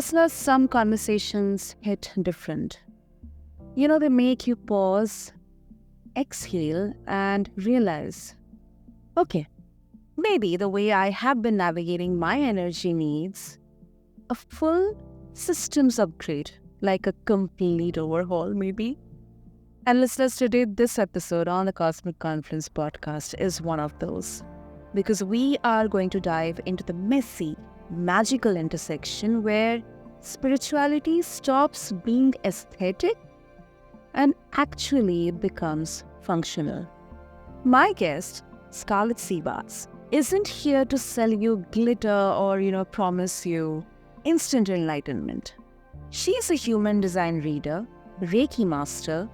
listeners, some conversations hit different. They make you pause, exhale, and realize, okay, maybe the way I have been navigating my energy needs a full systems upgrade, like a complete overhaul, maybe. And listeners, today, this episode on the Cosmic Confluence podcast is one of those. Because we are going to dive into the messy, magical intersection where spirituality stops being aesthetic and actually becomes functional. My guest, Scarlett Seebach, isn't here to sell you glitter or, promise you instant enlightenment. She's a human design reader, Reiki Master,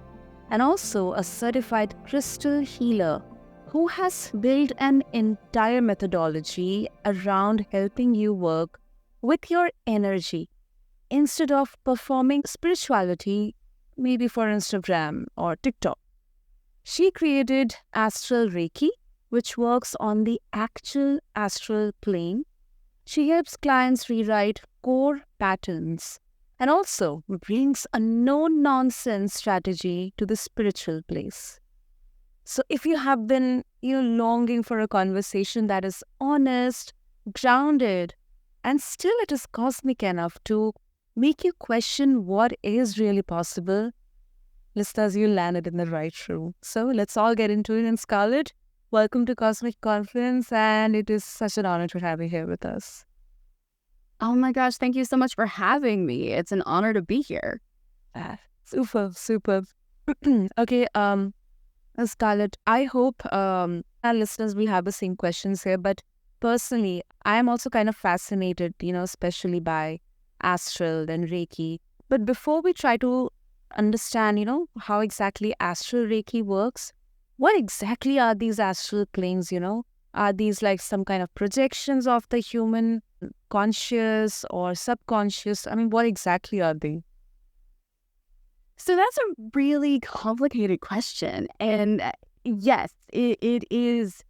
and also a certified crystal healer who has built an entire methodology around helping you work with your energy instead of performing spirituality, maybe for Instagram or TikTok. She created Astral Reiki, which works on the actual astral plane. She helps clients rewrite core patterns and also brings a no-nonsense strategy to the spiritual place. So if you have been, longing for a conversation that is honest, grounded, and still it is cosmic enough to make you question what is really possible, listeners, you landed in the right room. So let's all get into it. And Scarlett, welcome to Cosmic Confluence, and it is such an honor to have you here with us. Oh my gosh, thank you so much for having me. It's an honor to be here. Super. Okay, Scarlett, I hope our listeners will have the same questions here, but personally, I am also kind of fascinated, especially by Astral and Reiki. But before we try to understand, how exactly Astral Reiki works, what exactly are these astral planes, Are these like some kind of projections of the human conscious or subconscious? I mean, what exactly are they? So that's a really complicated question. And yes, it is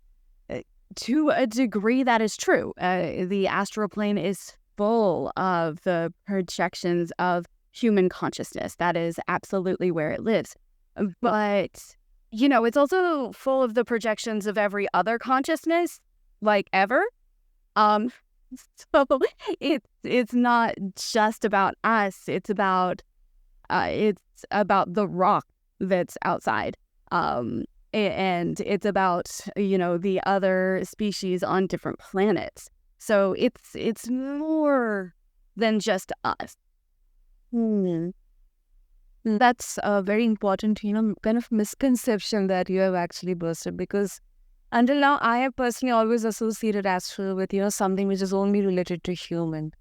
to a degree that is true. The astral plane is full of the projections of human consciousness. That is absolutely where it lives. But, it's also full of the projections of every other consciousness, like ever. So it's not just about us. It's about the rock that's outside. And it's about, the other species on different planets. So it's more than just us. That's a very important, kind of misconception that you have actually busted, because until now, I have personally always associated astral with, something which is only related to human.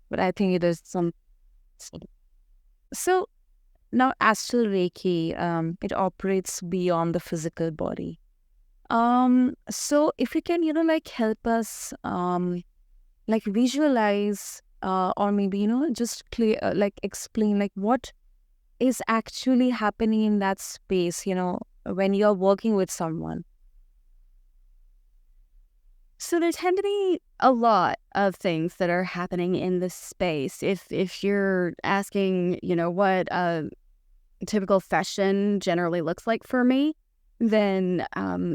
But I think it is some... So now Astral Reiki, it operates beyond the physical body. So if you can, help us, visualize, or maybe, just clear, explain, what is actually happening in that space, when you're working with someone. So there tend to be a lot of things that are happening in this space. If you're asking, what a typical session generally looks like for me, then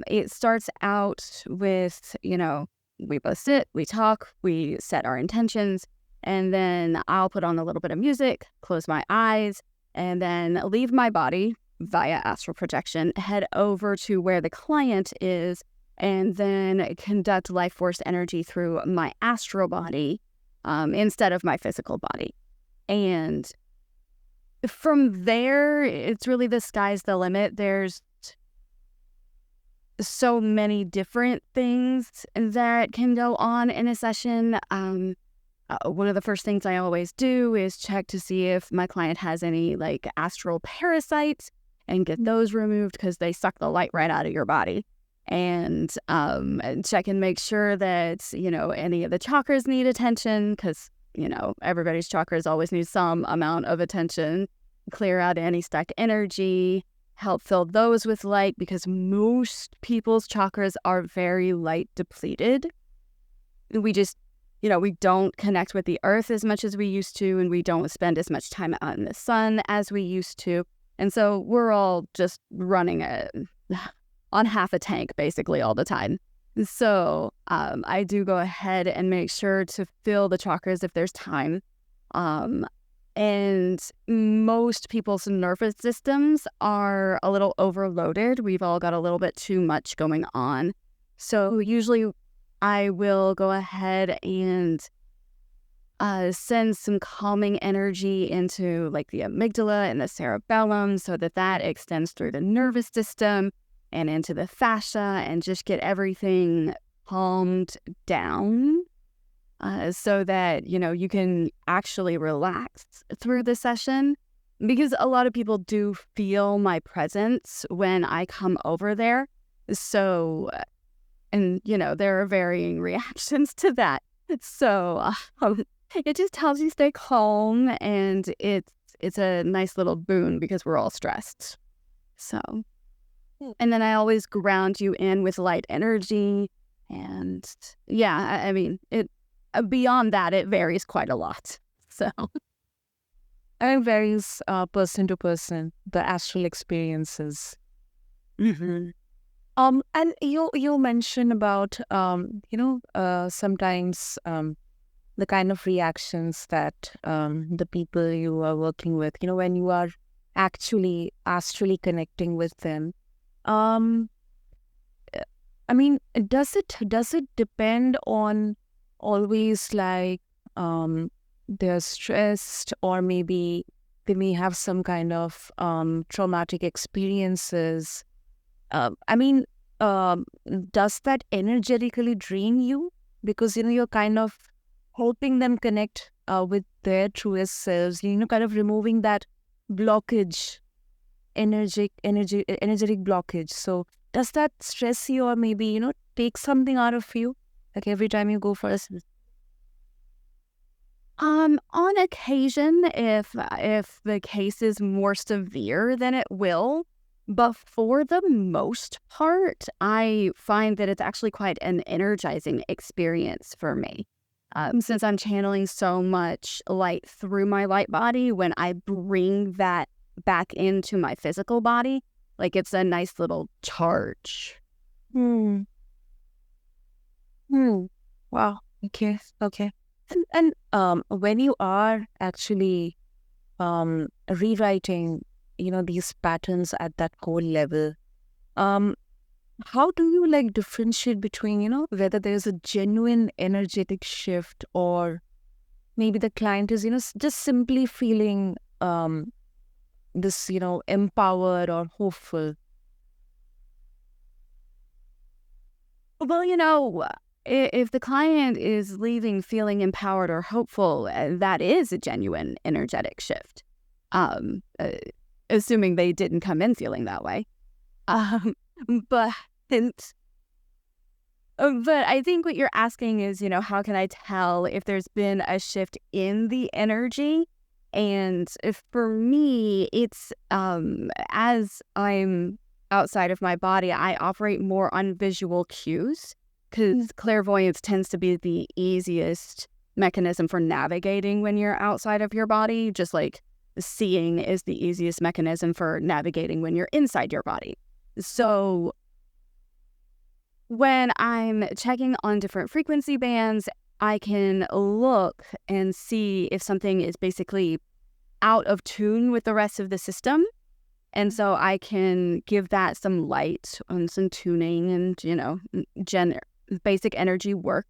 it starts out with, we both sit, we talk, we set our intentions, and then I'll put on a little bit of music, close my eyes, and then leave my body via astral projection, head over to where the client is, and then conduct life force energy through my astral body instead of my physical body. And from there, it's really the sky's the limit. There's so many different things that can go on in a session. One of the first things I always do is check to see if my client has any astral parasites and get those removed, because they suck the light right out of your body. And check and make sure that, any of the chakras need attention, because, everybody's chakras always need some amount of attention. Clear out any stuck energy, help fill those with light, because most people's chakras are very light depleted. We just we don't connect with the earth as much as we used to, and we don't spend as much time out in the sun as we used to. And so we're all just running on half a tank basically all the time. So I do go ahead and make sure to fill the chakras if there's time. And most people's nervous systems are a little overloaded. We've all got a little bit too much going on. So usually I will go ahead and send some calming energy into like the amygdala and the cerebellum so that extends through the nervous system and into the fascia and just get everything calmed down so that, you can actually relax through the session. Because a lot of people do feel my presence when I come over there. So, and, there are varying reactions to that. So it just helps you stay calm, and it's a nice little boon because we're all stressed. So, and then I always ground you in with light energy. And yeah, I mean, beyond that, it varies quite a lot. So it varies person to person, the astral experiences. Mm-hmm. And you mentioned about sometimes the kind of reactions that the people you are working with, when you are actually astrally connecting with them. I mean, does it depend on always like they're stressed, or maybe they may have some kind of traumatic experiences? I mean, does that energetically drain you? Because, you're kind of helping them connect with their truest selves, kind of removing that blockage, energetic blockage. So does that stress you, or maybe, take something out of you? Like every time you go for a session? On occasion, if the case is more severe, then it will. But for the most part, I find that it's actually quite an energizing experience for me. Since I'm channeling so much light through my light body, when I bring that back into my physical body, like it's a nice little charge. Wow. Okay. And when you are actually rewriting, these patterns at that core level, how do you like differentiate between, whether there's a genuine energetic shift, or maybe the client is, just simply feeling this, empowered or hopeful? Well, if the client is leaving feeling empowered or hopeful, that is a genuine energetic shift. Assuming they didn't come in feeling that way. But I think what you're asking is, how can I tell if there's been a shift in the energy? And for me, it's as I'm outside of my body, I operate more on visual cues, because clairvoyance tends to be the easiest mechanism for navigating when you're outside of your body, just like seeing is the easiest mechanism for navigating when you're inside your body. So when I'm checking on different frequency bands, I can look and see if something is basically out of tune with the rest of the system. And so I can give that some light and some tuning and, basic energy work,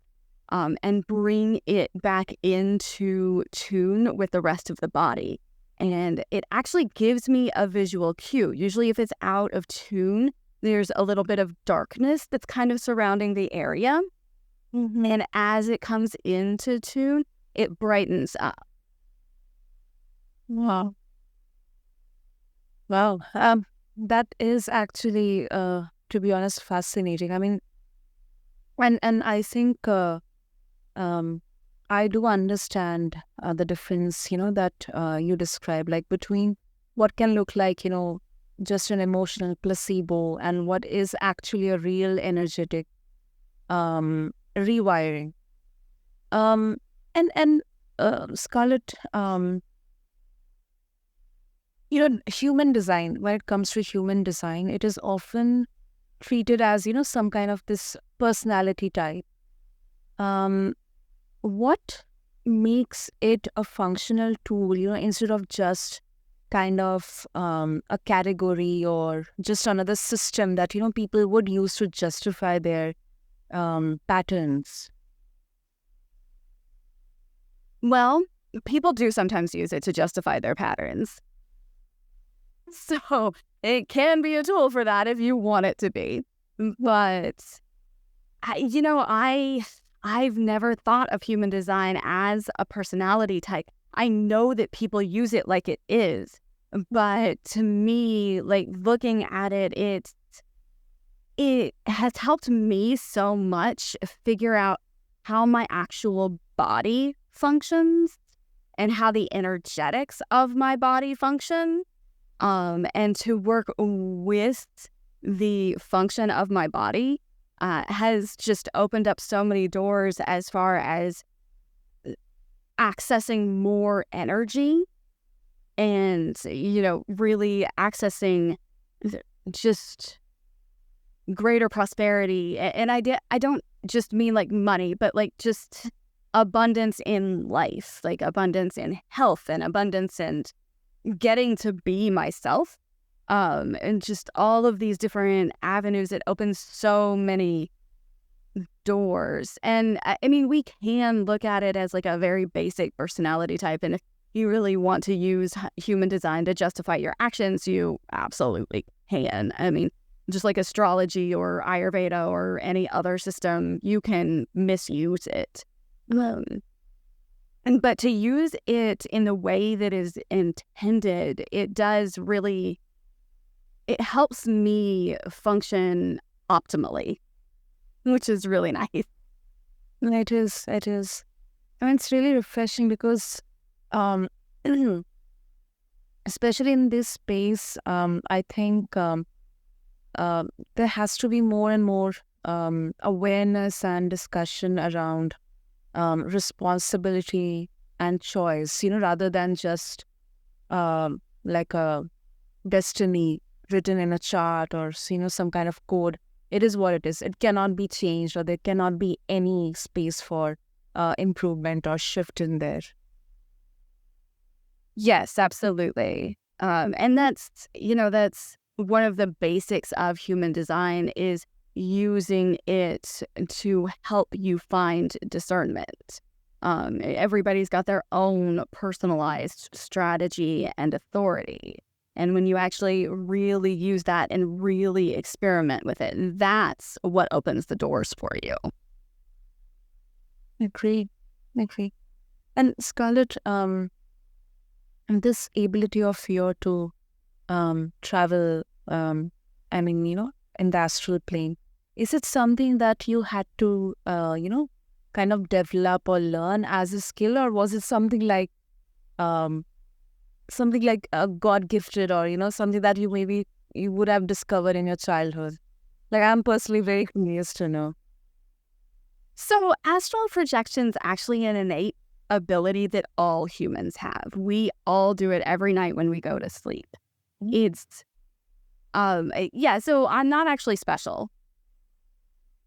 and bring it back into tune with the rest of the body. And it actually gives me a visual cue. Usually if it's out of tune, there's a little bit of darkness that's kind of surrounding the area. And as it comes into tune, it brightens up. Wow. That is actually, to be honest, fascinating. I mean, and I think I do understand the difference, that you described, like between what can look like, just an emotional placebo, and what is actually a real energetic rewiring. Um, and Scarlett, human design, when it comes to human design, it is often treated as, some kind of this personality type. Um, what makes it a functional tool, instead of just kind of a category or just another system that, people would use to justify their patterns? Well, people do sometimes use it to justify their patterns. So it can be a tool for that if you want it to be. But I've never thought of human design as a personality type. I know that people use it like it is, but to me, like looking at it, it has helped me so much figure out how my actual body functions and how the energetics of my body function, and to work with the function of my body has just opened up so many doors as far as accessing more energy and, really accessing just greater prosperity. And I don't just mean like money, but like just abundance in life, like abundance in health and abundance and getting to be myself. And just all of these different avenues, it opens so many doors. And I mean, we can look at it as like a very basic personality type. And if you really want to use human design to justify your actions, you absolutely can. I mean, just like astrology or Ayurveda or any other system, you can misuse it. But to use it in the way that is intended, it does really, it helps me function optimally, which is really nice. It is. I mean, it's really refreshing because, especially in this space, I think there has to be more and more awareness and discussion around responsibility and choice, rather than just like a destiny written in a chart or, some kind of code. It is what it is. It cannot be changed, or there cannot be any space for improvement or shift in there. Yes, absolutely. And that's one of the basics of human design is using it to help you find discernment. Everybody's got their own personalized strategy and authority. And when you actually really use that and really experiment with it, that's what opens the doors for you. Agree. And Scarlett, this ability of yours to travel, I mean, in the astral plane, is it something that you had to, kind of develop or learn as a skill, or was it something like God gifted, or something that you would have discovered in your childhood? Like, I'm personally very curious to know. So astral projection's actually an innate ability that all humans have. We all do it every night when we go to sleep. It's so I'm not actually special.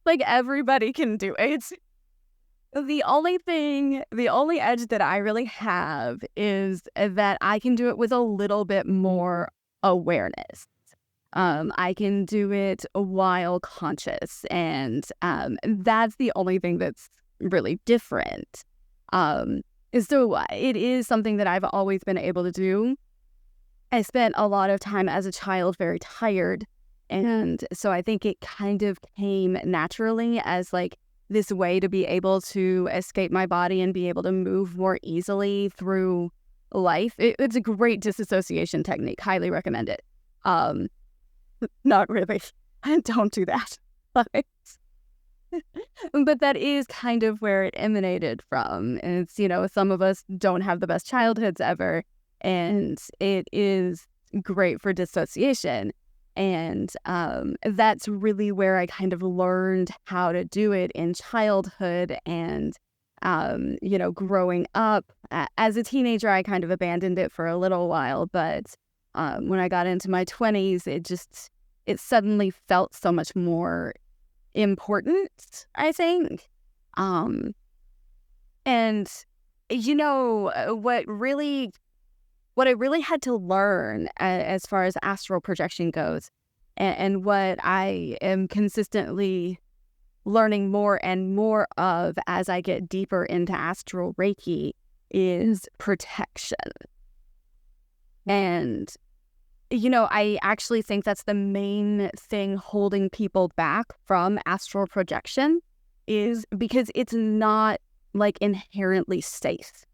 Like, everybody can do it. The only edge that I really have is that I can do it with a little bit more awareness. I can do it while conscious, and that's the only thing that's really different. So it is something that I've always been able to do. I spent a lot of time as a child very tired, and so I think it kind of came naturally as like this way to be able to escape my body and be able to move more easily through life. It's a great disassociation technique. Highly recommend it. Not really. Don't do that. But that is kind of where it emanated from. And it's, some of us don't have the best childhoods ever, and it is great for dissociation. And that's really where I kind of learned how to do it in childhood. And growing up. As a teenager, I kind of abandoned it for a little while, but when I got into my 20s, it suddenly felt so much more important, I think. And what I really had to learn as far as astral projection goes, and what I am consistently learning more and more of as I get deeper into Astral Reiki, is protection. And, I actually think that's the main thing holding people back from astral projection, is because it's not like inherently safe.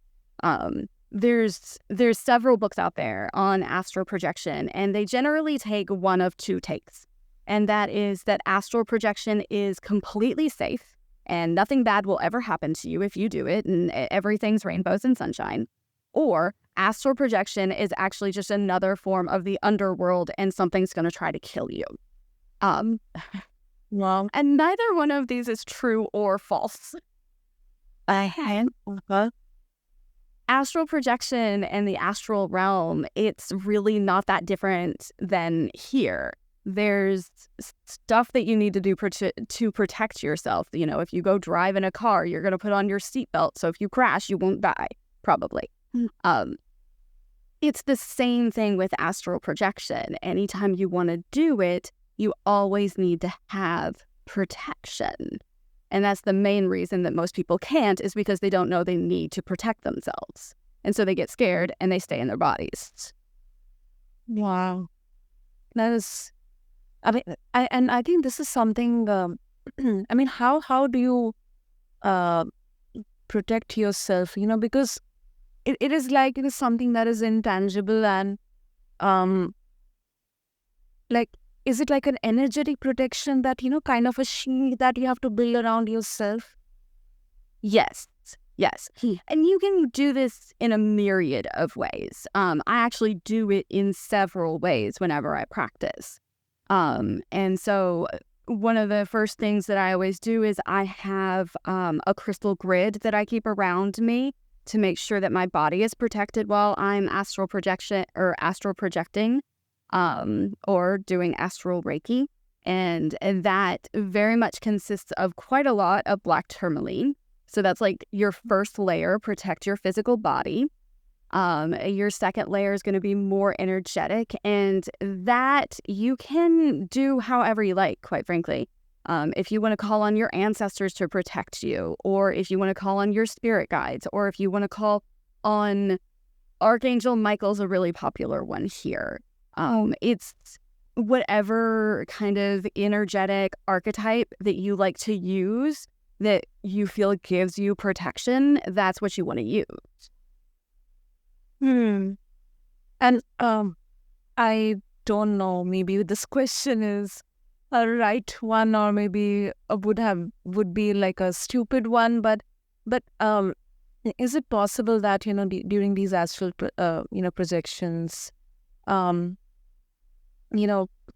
There's several books out there on astral projection, and they generally take one of two takes. And that is that astral projection is completely safe and nothing bad will ever happen to you if you do it, and everything's rainbows and sunshine. Or astral projection is actually just another form of the underworld and something's going to try to kill you. Wow. And neither one of these is true or false. Astral projection and the astral realm, it's really not that different than here. There's stuff that you need to do to protect yourself. If you go drive in a car, you're going to put on your seatbelt, so if you crash, you won't die, probably. It's the same thing with astral projection. Anytime you want to do it, you always need to have protection. And that's the main reason that most people can't, is because they don't know they need to protect themselves. And so they get scared and they stay in their bodies. Wow. That is, I think this is something, how do you protect yourself, because it is like, it is something that is intangible, and is it like an energetic protection that, kind of a shield that you have to build around yourself? Yes. And you can do this in a myriad of ways. I actually do it in several ways whenever I practice. And so one of the first things that I always do is I have a crystal grid that I keep around me to make sure that my body is protected while I'm astral projecting or doing Astral Reiki. And that very much consists of quite a lot of black tourmaline. So that's like your first layer, protect your physical body. Your second layer is going to be more energetic, and that you can do however you like, quite frankly. If you want to call on your ancestors to protect you, or if you want to call on your spirit guides, or if you want to call on Archangel Michael's a really popular one here. It's whatever kind of energetic archetype that you like to use that you feel gives you protection, that's what you want to use. And I don't know, maybe this question is a right one, or maybe would be like a stupid one, but is it possible that during these astral projections,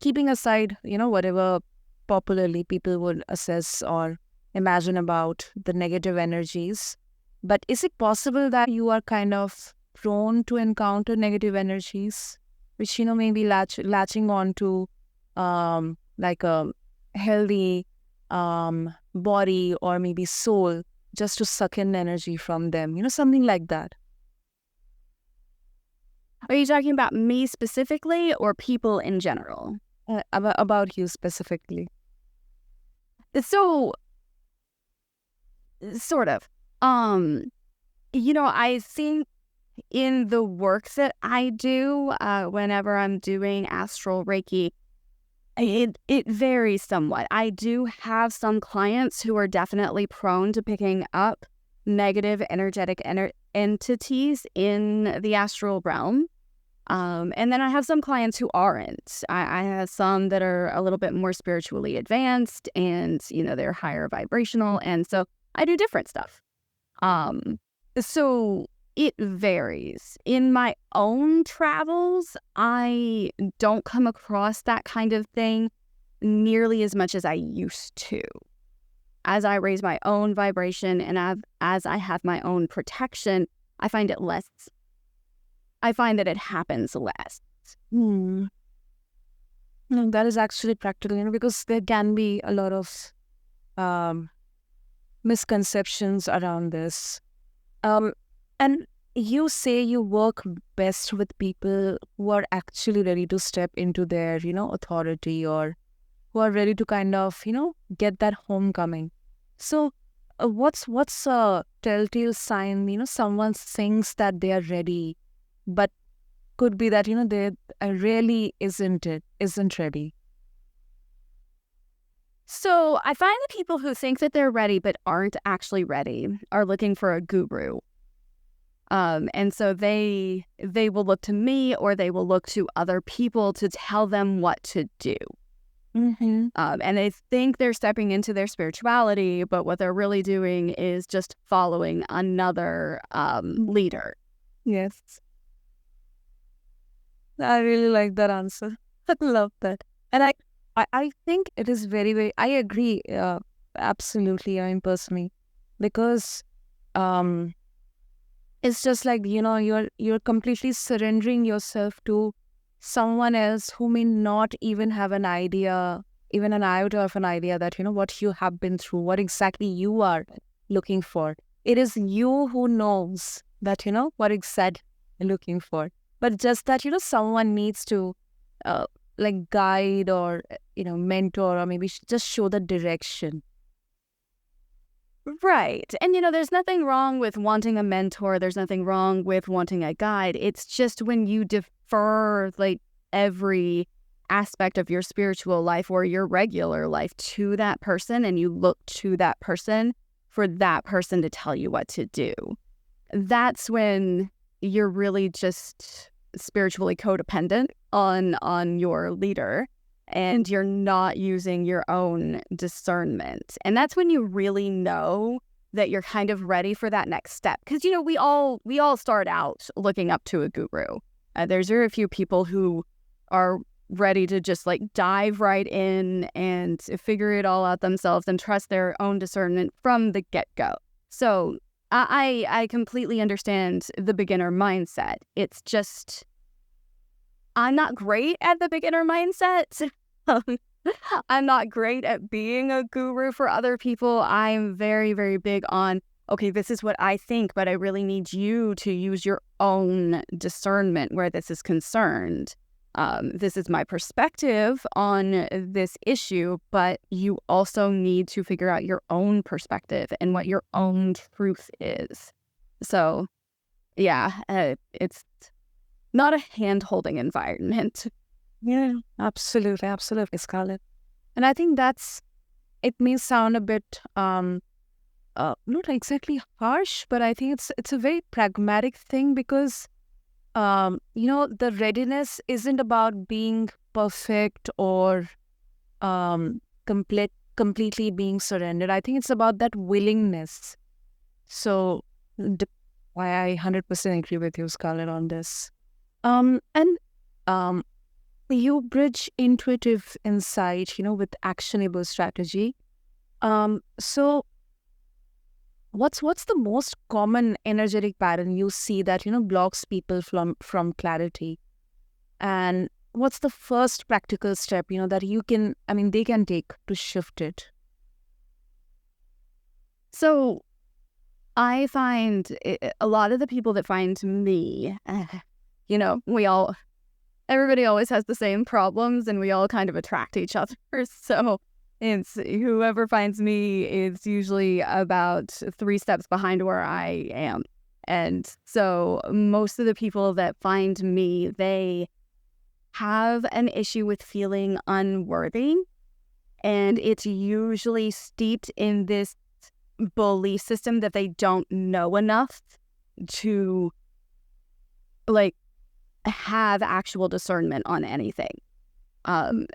keeping aside whatever popularly people would assess or imagine about the negative energies, but is it possible that you are kind of prone to encounter negative energies, which maybe latching on to like a healthy body or maybe soul, just to suck in energy from them, something like that? Are you talking about me specifically or people in general? About you specifically. So, sort of. I think in the work that I do, whenever I'm doing Astral Reiki, it varies somewhat. I do have some clients who are definitely prone to picking up negative energetic entities in the astral realm. And then I have some clients who aren't. I have some that are a little bit more spiritually advanced, and, they're higher vibrational. And so I do different stuff. So it varies. In my own travels, I don't come across that kind of thing nearly as much as I used to. as I raise my own vibration and as I have my own protection, I find that it happens less. Hmm. No, that is actually practical, because there can be a lot of um, misconceptions around this. And you say you work best with people who are actually ready to step into their, authority, or who are ready to kind of, get that homecoming. So, what's a telltale sign, someone thinks that they are ready, but could be that, they really isn't ready. So I find the people who think that they're ready but aren't actually ready are looking for a guru. And so they will look to me, or they will look to other people to tell them what to do. Mm-hmm. And they think they're stepping into their spirituality, but what they're really doing is just following another leader. Yes. I really like that answer. I love that. And I think it is very, very, I agree, absolutely, personally, because it's just like, you're completely surrendering yourself to someone else who may not even have an idea, even an iota of an idea that, what you have been through, what exactly you are looking for. It is you who knows that, what exactly you're looking for. But just that, someone needs to like guide, or, mentor, or maybe just show the direction. Right. And, there's nothing wrong with wanting a mentor. There's nothing wrong with wanting a guide. It's just when you defer like every aspect of your spiritual life or your regular life to that person, and you look to that person for that person to tell you what to do. That's when you're really just spiritually codependent on your leader, and you're not using your own discernment. And that's when you really know that you're kind of ready for that next step. Because, we all start out looking up to a guru. There's very few people who are ready to just like dive right in and figure it all out themselves and trust their own discernment from the get-go. So I completely understand the beginner mindset. It's just, I'm not great at the beginner mindset. I'm not great at being a guru for other people. I'm very, very big on, okay, this is what I think, but I really need you to use your own discernment where this is concerned. This is my perspective on this issue, but you also need to figure out your own perspective and what your own truth is. So, yeah, it's not a hand-holding environment. Yeah, absolutely, Scarlett. And I think it may sound a bit, not exactly harsh, but I think it's a very pragmatic thing, because, the readiness isn't about being perfect or completely being surrendered. I think it's about that willingness. So, why I 100% agree with you, Scarlett, on this. And you bridge intuitive insight, with actionable strategy. So what's the most common energetic pattern you see that, blocks people from clarity? And what's the first practical step, that they can take to shift it? So I find a lot of the people that find me, everybody always has the same problems, and we all kind of attract each other. So it's whoever finds me is usually about 3 steps behind where I am. And so most of the people that find me, they have an issue with feeling unworthy. And it's usually steeped in this belief system that they don't know enough to like have actual discernment on anything.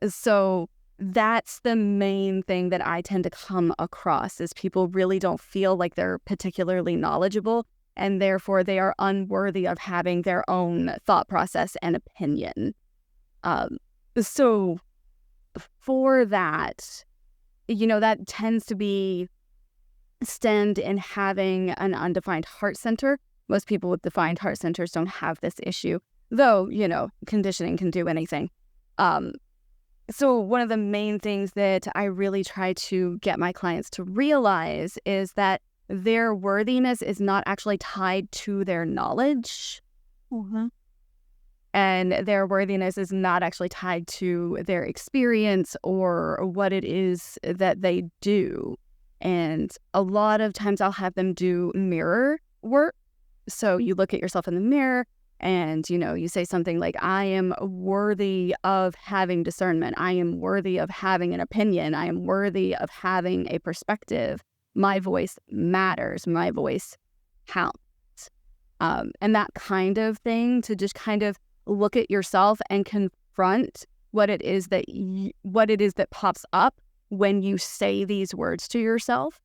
So that's the main thing that I tend to come across, is people really don't feel like they're particularly knowledgeable, and therefore they are unworthy of having their own thought process and opinion. So for that, that tends to be stemmed in having an undefined heart center. Most people with defined heart centers don't have this issue, though, conditioning can do anything. So one of the main things that I really try to get my clients to realize is that their worthiness is not actually tied to their knowledge. Mm-hmm. And their worthiness is not actually tied to their experience or what it is that they do. And a lot of times I'll have them do mirror work. So you look at yourself in the mirror and, you say something like, I am worthy of having discernment. I am worthy of having an opinion. I am worthy of having a perspective. My voice matters. My voice counts. And that kind of thing, to just kind of look at yourself and confront what it is that pops up when you say these words to yourself,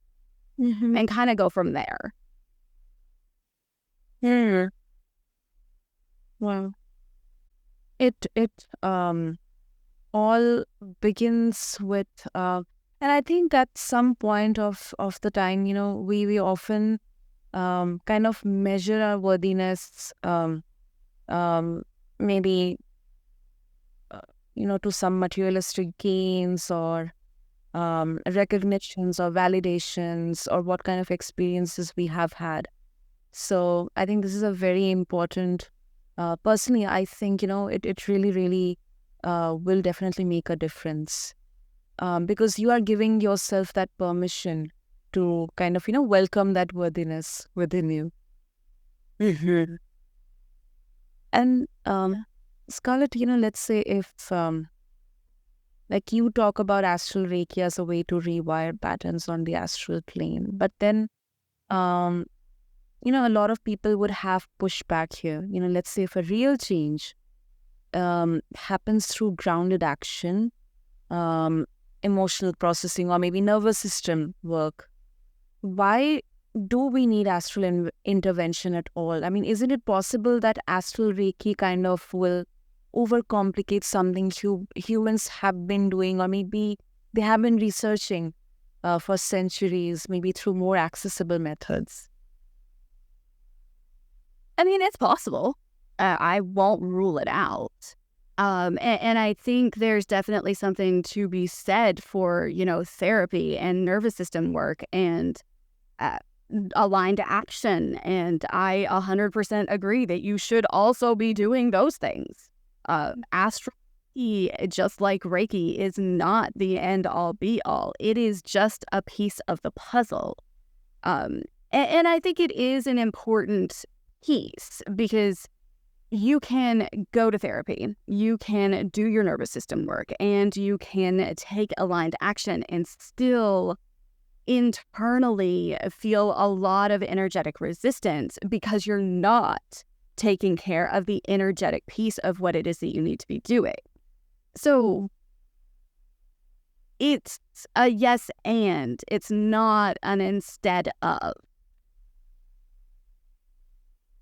Mm-hmm. and kind of go from there. Yeah. Wow. It all begins with and I think at some point of the time, we often kind of measure our worthiness maybe to some materialistic gains or recognitions or validations or what kind of experiences we have had. So I think this is a very important, personally, I think, it really, really will definitely make a difference because you are giving yourself that permission to kind of, welcome that worthiness within you. Mm-hmm. And Scarlett, let's say if like you talk about astral Reiki as a way to rewire patterns on the astral plane, but then a lot of people would have pushback here. Let's say if a real change happens through grounded action, emotional processing, or maybe nervous system work, why do we need astral intervention at all? I mean, isn't it possible that astral Reiki kind of will overcomplicate something humans have been doing, or maybe they have been researching for centuries, maybe through more accessible methods? I mean, it's possible. I won't rule it out. And I think there's definitely something to be said for, therapy and nervous system work and aligned action. And I 100% agree that you should also be doing those things. Astral Reiki, just like Reiki, is not the end all be all. It is just a piece of the puzzle. And I think it is an important piece because you can go to therapy, you can do your nervous system work, and you can take aligned action and still internally feel a lot of energetic resistance because you're not taking care of the energetic piece of what it is that you need to be doing. So it's a yes and, it's not an instead of.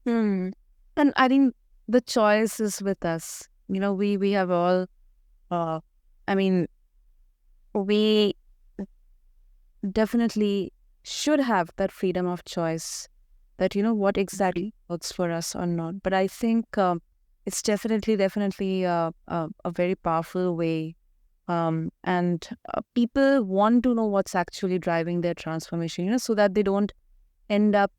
And I think the choice is with us. We have all, we definitely should have that freedom of choice that, what exactly works for us or not. But I think it's definitely a very powerful way. And people want to know what's actually driving their transformation, so that they don't end up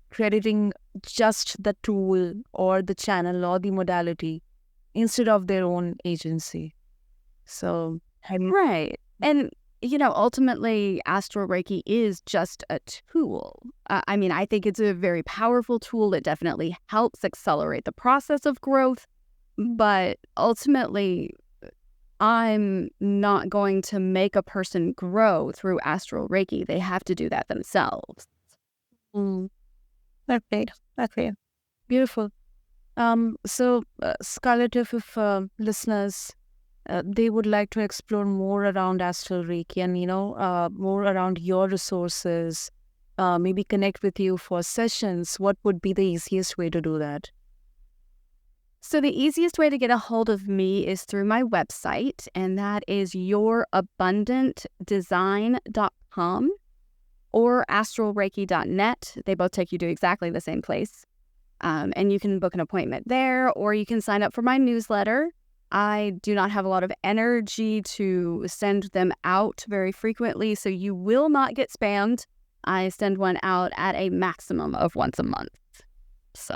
crediting just the tool or the channel or the modality instead of their own agency. So, right. And, ultimately, Astral Reiki is just a tool. I think it's a very powerful tool. It definitely helps accelerate the process of growth. But ultimately, I'm not going to make a person grow through Astral Reiki. They have to do that themselves. Okay. Beautiful. So, Scarlett, if listeners, they would like to explore more around Astral Reiki and, more around your resources, maybe connect with you for sessions, what would be the easiest way to do that? So the easiest way to get a hold of me is through my website, and that is yourabundantdesign.com or astralreiki.net. They both take you to exactly the same place. And you can book an appointment there, or you can sign up for my newsletter. I do not have a lot of energy to send them out very frequently, so you will not get spammed. I send one out at a maximum of once a month. So.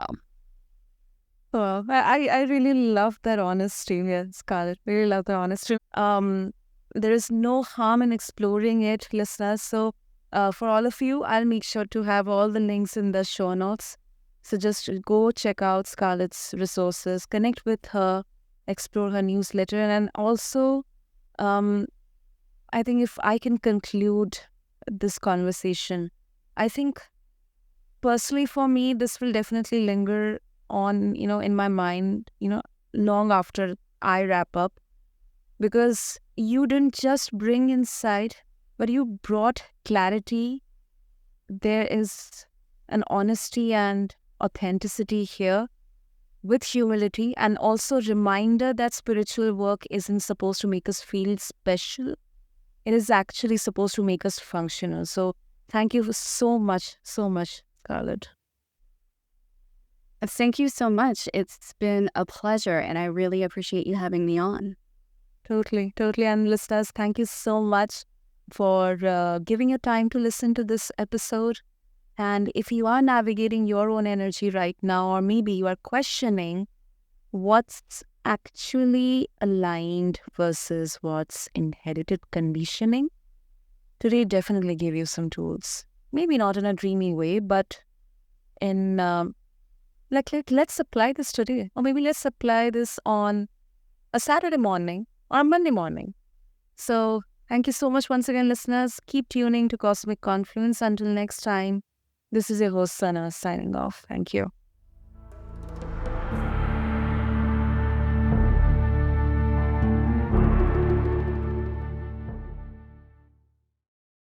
Oh, I really love that honesty, yeah, Scarlett. Really love the honesty. There is no harm in exploring it, listeners. So, for all of you, I'll make sure to have all the links in the show notes. So just go check out Scarlett's resources, connect with her, explore her newsletter, and also, I think if I can conclude this conversation, I think personally for me, this will definitely linger on, in my mind, long after I wrap up, because you didn't just bring insight, but you brought clarity. There is an honesty and authenticity here with humility, and also reminder that spiritual work isn't supposed to make us feel special. It is actually supposed to make us functional. So thank you so much, Scarlett. Thank you so much. It's been a pleasure, and I really appreciate you having me on. Totally. And listeners, thank you so much for giving your time to listen to this episode. And if you are navigating your own energy right now, or maybe you are questioning what's actually aligned versus what's inherited conditioning, today definitely gave you some tools. Maybe not in a dreamy way, but in let's apply this today. Or maybe let's apply this on a Saturday morning or a Monday morning. So thank you so much once again, listeners. Keep tuning to Cosmic Confluence. Until next time, this is your host, Sana, signing off. Thank you.